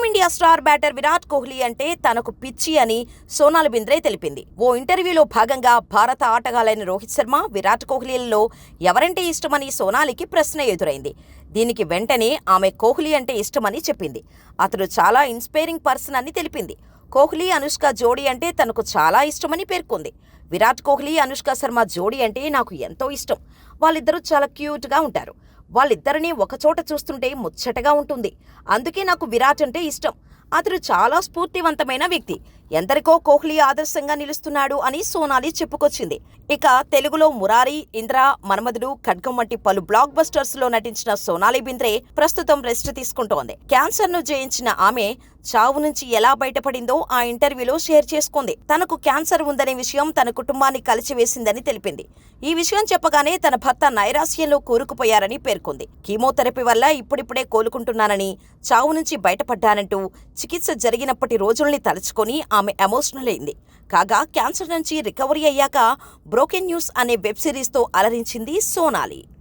Team India star batter Virat Kohli అంటే తనకు పిచ్చి అని సోనాలి బింద్రే తెలిపింది. ఓ ఇంటర్వ్యూలో భాగంగా భారత ఆటగాళ్లైన రోహిత్ శర్మ, విరాట్ కోహ్లీలలో ఎవరంటే ఇష్టమని సోనాలికి ప్రశ్న ఎదురైంది. దీనికి వెంటనే ఆమె కోహ్లీ అంటే ఇష్టమని చెప్పింది. అతడు చాలా ఇన్స్పైరింగ్ పర్సన్ అని తెలిపింది. కోహ్లీ, అనుష్క జోడీ అంటే తనకు చాలా ఇష్టమని పేర్కొంది. విరాట్ కోహ్లీ, అనుష్క శర్మ జోడీ అంటే నాకు ఎంతో ఇష్టం. వాళ్ళిద్దరూ చాలా క్యూట్గా ఉంటారు. వాళ్ళిద్దరినీ ఒకచోట చూస్తుంటే ముచ్చటగా ఉంటుంది. అందుకే నాకు విరాట్ అంటే ఇష్టం. అతడు చాలా స్ఫూర్తివంతమైన వ్యక్తి. ఎందరికో కోహ్లీ ఆదర్శంగా నిలుస్తున్నాడు అని సోనాలి చెప్పుకొచ్చింది. ఇక తెలుగులో మురారి, ఇంద్ర, మన్మధుడు, ఖడ్గం వంటి పలు బ్లాక్ బస్టర్స్ లో నటించిన సోనాలి బింద్రే ప్రస్తుతం రెస్ట్ తీసుకుంటోంది. క్యాన్సర్ ను జయించిన ఆమె చావు నుంచి ఎలా బయటపడిందో ఆ ఇంటర్వ్యూలో షేర్ చేసుకుంది. తనకు క్యాన్సర్ ఉందనే విషయం తన కుటుంబాన్ని కలిచివేసిందని తెలిపింది. ఈ విషయం చెప్పగానే తన భర్త నైరాశ్యంలో కూరుకుపోయారని పేర్కొంది. కీమోథెరపీ వల్ల ఇప్పుడిప్పుడే కోలుకుంటున్నానని, చావు నుంచి బయటపడ్డానంటూ చికిత్స జరిగినప్పటి రోజుల్ని తలుచుకొని ఆమె ఎమోషనల్ అయింది. కాగా క్యాన్సర్ నుంచి రికవరీ అయ్యాక బ్రోకెన్ న్యూస్ అనే వెబ్ సిరీస్తో అలరించింది సోనాలి.